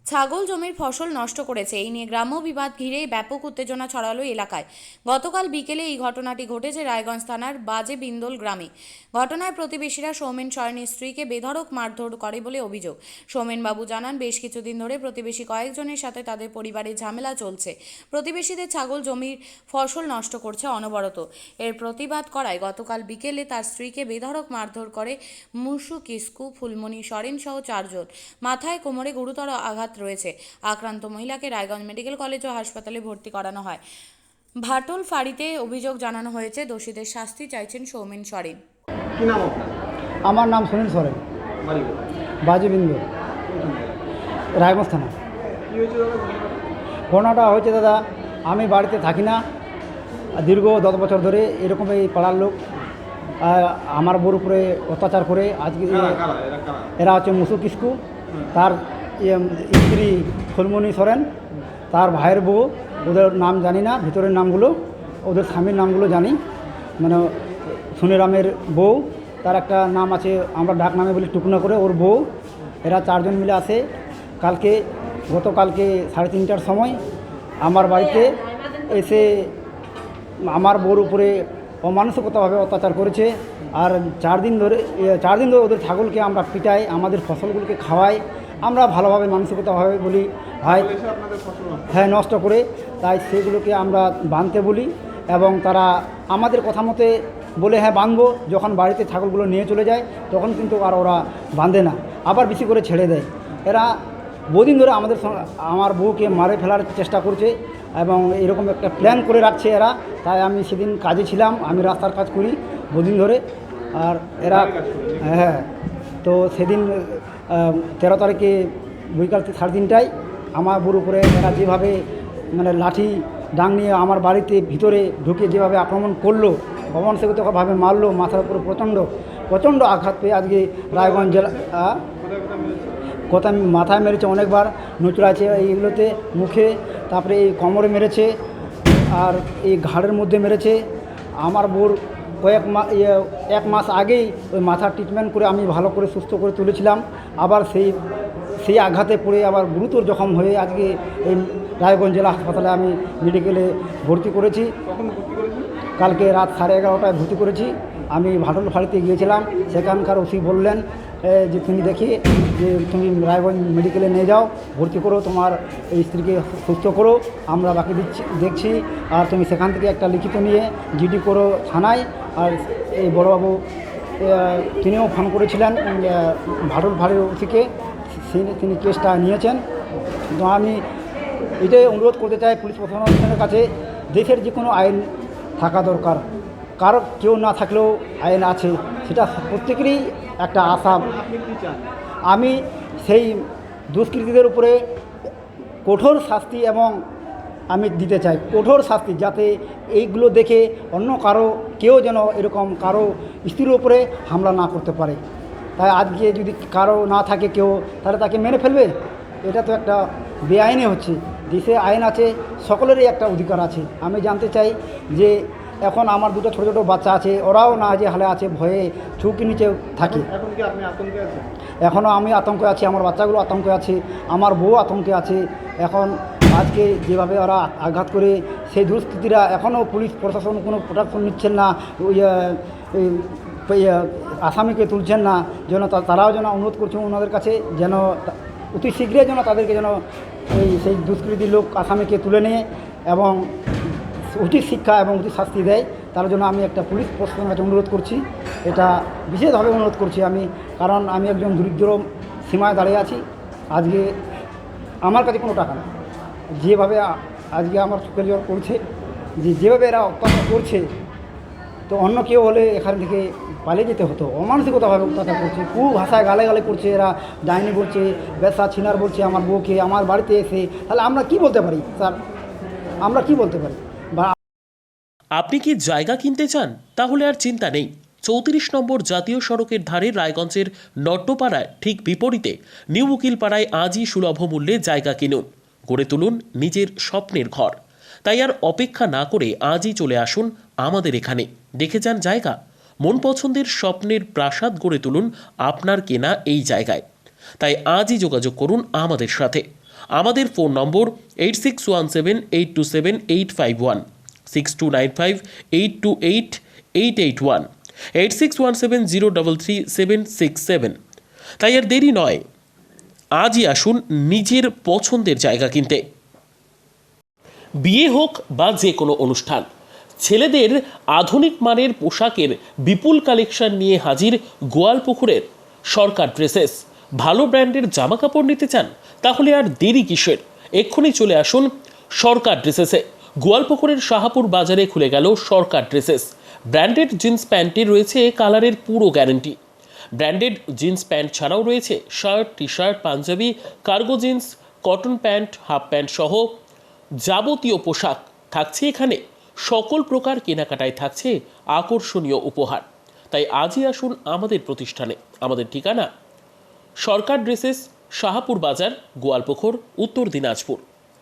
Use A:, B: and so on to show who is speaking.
A: ছাগল জমির ফসল নষ্ট করেছে, এই নিয়ে গ্রাম্য বিবাদ ঘিরেই ব্যাপক উত্তেজনা ছড়ালো এলাকায়। গতকাল বিকেলে এই ঘটনাটি ঘটেছে রায়গঞ্জ থানার বাজে বিন্দোল গ্রামে। ঘটনায় প্রতিবেশীরা সৌমেন সরেনের স্ত্রীকে বেধড়ক মারধর করে বলে অভিযোগ। সৌমেনবাবু জানান, বেশ কিছুদিন ধরে প্রতিবেশী কয়েকজনের সাথে তাদের পরিবারের ঝামেলা চলছে। প্রতিবেশীদের ছাগল জমির ফসল নষ্ট করছে অনবরত। এর প্রতিবাদ করায় গতকাল বিকেলে তার স্ত্রীকে বেধড়ক মারধর করে মুসু কিস্কু, ফুলমণি সরেন সহ চারজন। মাথায় কোমরে গুরুতর আঘাত রয়েছে। আক্রান্ত মহিলাকে রায়গঞ্জ মেডিকেল কলেজ ও হাসপাতালে ভর্তি করানো হয়। ভাটল ফাঁড়িতে অভিযোগ জানানো হয়েছে, দোষীদের শাস্তি চাইছেন সৌমেন সরেন।
B: কি নাম আপনার?
C: আমার নাম সুনীল সরেন,
B: বাড়ি
C: বাজিবিন্দু, রায়গঞ্জ থানা।
B: কি হয়েছে দাদা ঘটনাটা?
C: ঘটনাটা হয়েছে দাদা, আমি বাড়িতে থাকি না, দীর্ঘ 10 বছর ধরে এরকম এই পাড়ার লোক আমার বউর উপরে অত্যাচার করে। আজকে
B: কারা কারা এরা কারা?
C: এরা হচ্ছে মুসু কিস্কু, তার স্ত্রী ফুলমণি সরেন, তার ভাইয়ের বউ, ওদের নাম জানি না, ভিতরের নামগুলো, ওদের স্বামীর নামগুলো জানি। মানে সুনিরামের বউ, তার একটা নাম আছে, আমরা ডাক নামে বলি টুকনা করে, ওর বউ। এরা চারজন মিলে আসে গতকালকে 3:30টার সময় আমার বাড়িতে এসে আমার বউর উপরে অমানসিকতাভাবে অত্যাচার করেছে। আর 4 দিন ধরে ওদের ছাগলকে আমরা পিটাই, আমাদের ফসলগুলোকে খাওয়াই। আমরা ভালোভাবে মানসিকতাভাবে বলি, ভাই
B: এসে আপনাদের ফসল নষ্ট
C: হ্যাঁ নষ্ট করে, তাই সেগুলোকে আমরা বাঁধতে বলি এবং তারা আমাদের কথা মতে বলে হ্যাঁ বাঁধবো। যখন বাড়িতে ছাগলগুলো নিয়ে চলে যায় তখন কিন্তু আর ওরা বাঁধে না, আবার বেশি করে ছেড়ে দেয়। এরা বহুদিন ধরে আমার বউকে মারে ফেলার চেষ্টা করছে এবং এরকম একটা প্ল্যান করে রাখছে এরা। তাই আমি সেদিন কাজে ছিলাম, আমি রাস্তার কাজ করি বহুদিন ধরে। আর এরা হ্যাঁ, তো সেদিন 13 তারিখে বিকাল 3:30টায় আমার বউর উপরে এরা যেভাবে মানে লাঠি ডাং নিয়ে আমার বাড়িতে ভিতরে ঢুকে যেভাবে আক্রমণ করলো, অমানসিকতাভাবে মারলো, মাথার উপরে প্রচণ্ড আঘাত পেয়ে আজকে রায়গঞ্জ জেলা কোথায় মাথায় মেরেছে, অনেকবার নুচড়াচ্ছে, এইগুলোতে মুখে, তারপরে এই কোমরে মেরেছে, আর এই ঘাড়ের মধ্যে মেরেছে। আমার বোর এক মাস আগেই ওই মাথার ট্রিটমেন্ট করে আমি ভালো করে সুস্থ করে তুলেছিলাম। আবার সেই আঘাতে পড়ে আবার গুরুতর জখম হয়ে আজকে এই রায়গঞ্জ জেলা হাসপাতালে আমি মেডিকেলে ভর্তি করেছি।
B: কখন ভর্তি করেছেন?
C: কালকে রাত 11:30টায় ভর্তি করেছি। আমি ভাটল ফাঁড়িতে গিয়েছিলাম, সেখানকার ওসি বললেন যে তুমি যে তুমি রায়গঞ্জ মেডিকেলে নিয়ে যাও, ভর্তি করো, তোমার এই স্ত্রীকে সুস্থ করো, আমরা বাকি দেখছি। আর তুমি সেখান থেকে একটা লিখিত নিয়ে জিডি করো থানায়। আর এই বড়োবাবু তিনিও ফোন করেছিলেন ভাটল ফাঁড়ির ওসিকে, তিনি কেসটা নিয়েছেন। তো আমি এটাই অনুরোধ করতে চাই পুলিশ প্রশাসনের কাছে, দেশের যে কোনো আইন থাকা দরকার, কারো কেউ না থাকলেও আইন আছে, সেটা প্রত্যেকেরই একটা আশা।
B: আপনি কি চান?
C: আমি সেই দুষ্কৃতীদের উপরে কঠোর শাস্তি এবং আমি দিতে চাই কঠোর শাস্তি, যাতে এইগুলো দেখে অন্য কেউ যেন এরকম কারো স্ত্রীর উপরে হামলা না করতে পারে। তাই আজকে যদি কারো না থাকে কেউ, তাহলে তাকে মেরে ফেলবে, এটা তো একটা বেআইনি হচ্ছে। দেশে আইন আছে, সকলেরই একটা অধিকার আছে। আমি জানতে চাই যে এখন আমার দুটো ছোটো ছোটো বাচ্চা আছে, ওরাও না যে হালে আছে, ভয়ে ঝুঁকি নিচে থাকে।
B: এখন কি আপনি আতঙ্কে আছেন?
C: এখনও আমি আতঙ্কে আছি, আমার বাচ্চাগুলো আতঙ্কে আছে, আমার বউ আতঙ্কে আছে। এখন আজকে যেভাবে ওরা আঘাত করে, সেই দুষ্কৃতীরা এখনও পুলিশ প্রশাসন কোনো প্রোটেকশন নিচ্ছেন না, আসামিকে তুলছেন না। যেন তারাও যেন অনুরোধ করছে ওনাদের কাছে, যেন অতি শীঘ্রই যেন তাদেরকে যেন সেই দুষ্কৃতী লোক আসামিকে তুলে নিয়ে এবং উচিত শিক্ষা এবং উচিত শাস্তি দেয়। তার জন্য আমি একটা পুলিশ প্রশাসনের কাছে অনুরোধ করছি, এটা বিশেষভাবে অনুরোধ করছি আমি, কারণ আমি একজন দরিদ্র সীমায় দাঁড়িয়ে আছি। আজকে আমার কাছে কোনো টাকা নেই, যেভাবে আজকে আমার চোখের জল করছে, যেভাবে এরা অত্যাচার করছে, তো অন্য কেউ হলে এখান থেকে পালিয়ে যেতে হতো। অমানসিকতাভাবে অত্যাচার করছে, খুব ভাষায় গালে করছে, এরা ডাইনি বলছে, বেসা ছিনার বলছে আমার বউকে আমার বাড়িতে এসে। তাহলে আমরা কি বলতে পারি স্যার? আমরা কি বলতে পারি? বা
D: আপনি কি জায়গা কিনতে চান? তাহলে আর চিন্তা নেই। 34 নম্বর জাতীয় সড়কের ধারে রায়গঞ্জের নট্টপাড়ায় ঠিক বিপরীতে নিউ উকিলপাড়ায় আজই সুলভ মূল্যে জায়গা কিনুন, গড়ে তুলুন নিজের স্বপ্নের ঘর। তাই আর অপেক্ষা না করে আজই চলে আসুন আমাদের এখানে, দেখে যান জায়গা। মন পছন্দের স্বপ্নের প্রাসাদ গড়ে তুলুন আপনার কেনা এই জায়গায়। তাই আজই যোগাযোগ করুন আমাদের সাথে। আমাদের ফোন নম্বর 8617827851, 6295828881, 8617033767। তাই আর দেরি নয়, আজই আসুন নিজের পছন্দের জায়গা কিনতে। বিয়ে হোক বা যে কোনো অনুষ্ঠান, ছেলেদের আধুনিক মানের পোশাকের বিপুল কালেকশন নিয়ে হাজির গোয়ালপুকুরের সরকার ড্রেসেস। ভালো ব্র্যান্ডের জামা কাপড় নিতে চান? তাহলে আর দেরি কিসের? এক্ষুনি চলে আসুন সরকার ড্রেসেসে। গোয়ালপুকুরের শাহাপুর বাজারে খুলে গেল সরকার ড্রেসেস। ব্র্যান্ডেড জিন্স প্যান্টে রয়েছে কালারের পুরো গ্যারেন্টি। ব্র্যান্ডেড জিন্স প্যান্ট ছাড়াও রয়েছে shirt, T shirt, Punjabi, cargo jeans, cotton pant, half pant সহ যাবতীয় পোশাক থাকছে এখানে। সকল প্রকার কেনাকাটায় থাকছে আকর্ষণীয় উপহার। তাই আজই আসুন আমাদের প্রতিষ্ঠানে। আমাদের ঠিকানা সরকার ড্রেসেস, শাহাপুর বাজার, গোয়ালপুকুর, উত্তর দিনাজপুর।